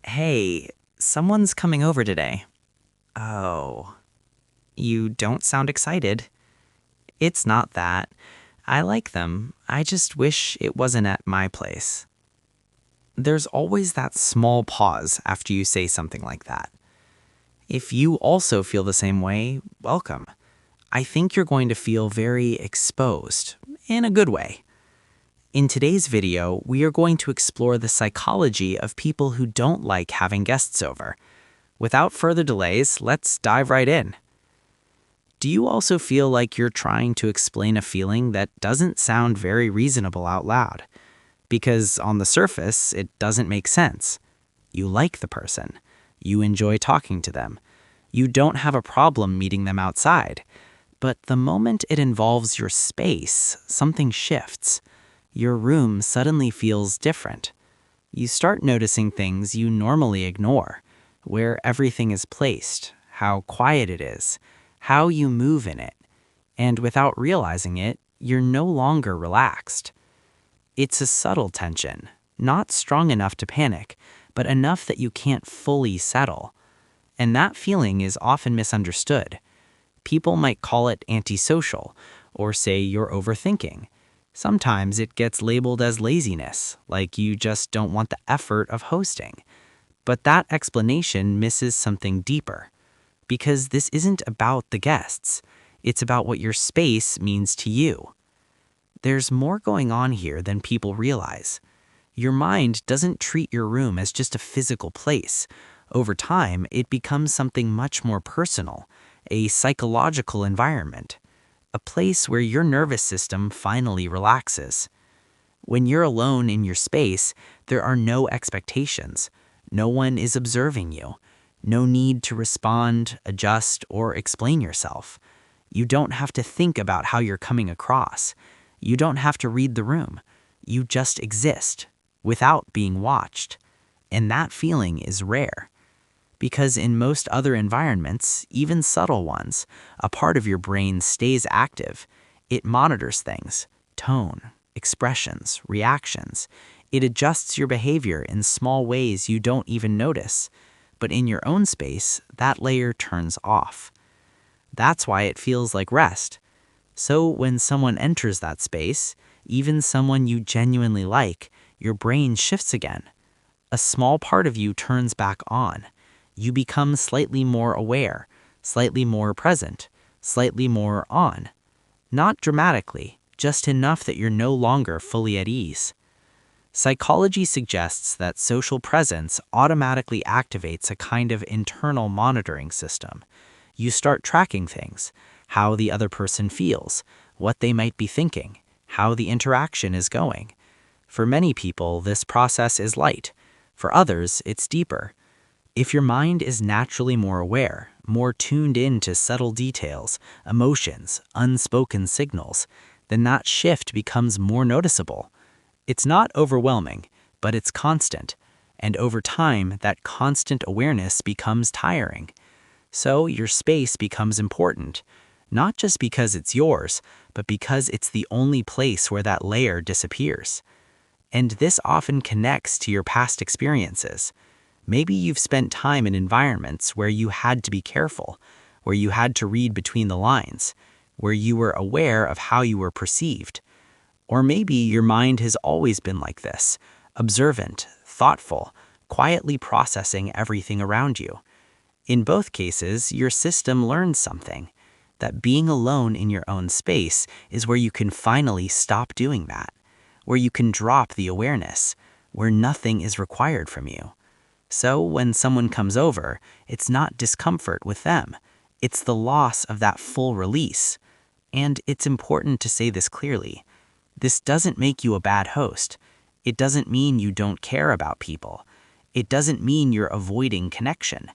Hey, someone's coming over today. Oh, you don't sound excited. It's not that. I like them. I just wish it wasn't at my place. There's always that small pause after you say something like that. If you also feel the same way, welcome. I think you're going to feel very exposed, in a good way. In today's video, we are going to explore the psychology of people who don't like having guests over. Without further delays, let's dive right in. Do you also feel like you're trying to explain a feeling that doesn't sound very reasonable out loud? Because on the surface, it doesn't make sense. You like the person. You enjoy talking to them. You don't have a problem meeting them outside. But the moment it involves your space, something shifts. Your room suddenly feels different. You start noticing things you normally ignore. Where everything is placed, how quiet it is, how you move in it. And without realizing it, you're no longer relaxed. It's a subtle tension, not strong enough to panic, but enough that you can't fully settle. And that feeling is often misunderstood. People might call it antisocial, or say you're overthinking. Sometimes it gets labeled as laziness, like you just don't want the effort of hosting. But that explanation misses something deeper. Because this isn't about the guests. It's about what your space means to you. There's more going on here than people realize. Your mind doesn't treat your room as just a physical place. Over time, it becomes something much more personal, a psychological environment, a place where your nervous system finally relaxes. When you're alone in your space, there are no expectations. No one is observing you. No need to respond, adjust, or explain yourself. You don't have to think about how you're coming across. You don't have to read the room. You just exist, without being watched. And that feeling is rare. Because in most other environments, even subtle ones, a part of your brain stays active. It monitors things, tone, expressions, reactions. It adjusts your behavior in small ways you don't even notice. But in your own space, that layer turns off. That's why it feels like rest. So when someone enters that space, even someone you genuinely like, your brain shifts again. A small part of you turns back on. You become slightly more aware, slightly more present, slightly more on. Not dramatically, just enough that you're no longer fully at ease. Psychology suggests that social presence automatically activates a kind of internal monitoring system. You start tracking things, how the other person feels, what they might be thinking, how the interaction is going. For many people, this process is light. For others, it's deeper. If your mind is naturally more aware, more tuned in to subtle details, emotions, unspoken signals, then that shift becomes more noticeable. It's not overwhelming, but it's constant. And over time, that constant awareness becomes tiring. So your space becomes important, not just because it's yours, but because it's the only place where that layer disappears. And this often connects to your past experiences. Maybe you've spent time in environments where you had to be careful, where you had to read between the lines, where you were aware of how you were perceived. Or maybe your mind has always been like this, observant, thoughtful, quietly processing everything around you. In both cases, your system learns something, that being alone in your own space is where you can finally stop doing that, where you can drop the awareness, where nothing is required from you. So when someone comes over, it's not discomfort with them. It's the loss of that full release. And it's important to say this clearly. This doesn't make you a bad host. It doesn't mean you don't care about people. It doesn't mean you're avoiding connection.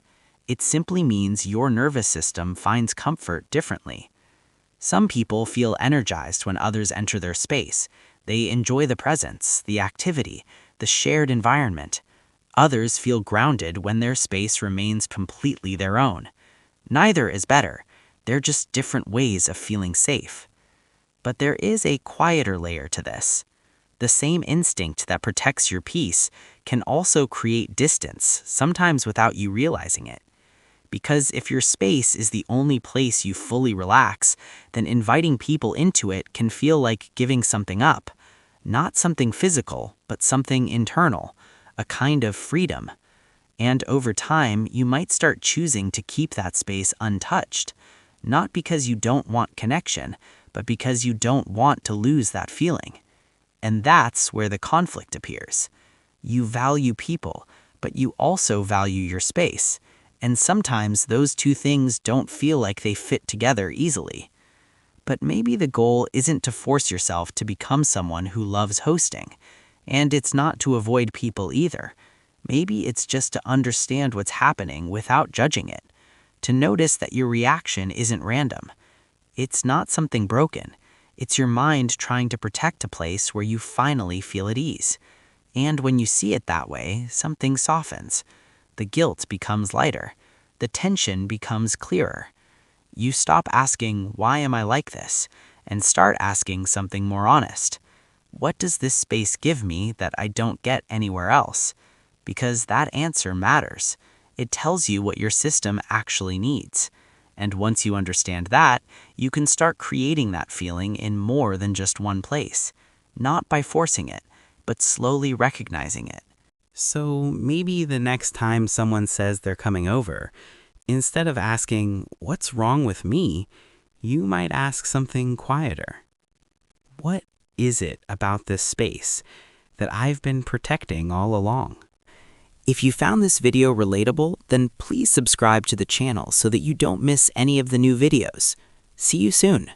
It simply means your nervous system finds comfort differently. Some people feel energized when others enter their space. They enjoy the presence, the activity, the shared environment. Others feel grounded when their space remains completely their own. Neither is better. They're just different ways of feeling safe. But there is a quieter layer to this. The same instinct that protects your peace can also create distance, sometimes without you realizing it. Because if your space is the only place you fully relax, then inviting people into it can feel like giving something up. Not something physical, but something internal, a kind of freedom. And over time, you might start choosing to keep that space untouched. Not because you don't want connection, but because you don't want to lose that feeling. And that's where the conflict appears. You value people, but you also value your space. And sometimes those two things don't feel like they fit together easily. But maybe the goal isn't to force yourself to become someone who loves hosting. And it's not to avoid people either. Maybe it's just to understand what's happening without judging it. To notice that your reaction isn't random. It's not something broken. It's your mind trying to protect a place where you finally feel at ease. And when you see it that way, something softens. The guilt becomes lighter. The tension becomes clearer. You stop asking, why am I like this? And start asking something more honest. What does this space give me that I don't get anywhere else? Because that answer matters. It tells you what your system actually needs. And once you understand that, you can start creating that feeling in more than just one place. Not by forcing it, but slowly recognizing it. So maybe the next time someone says they're coming over, instead of asking, what's wrong with me, you might ask something quieter. What is it about this space that I've been protecting all along? If you found this video relatable, then please subscribe to the channel so that you don't miss any of the new videos. See you soon.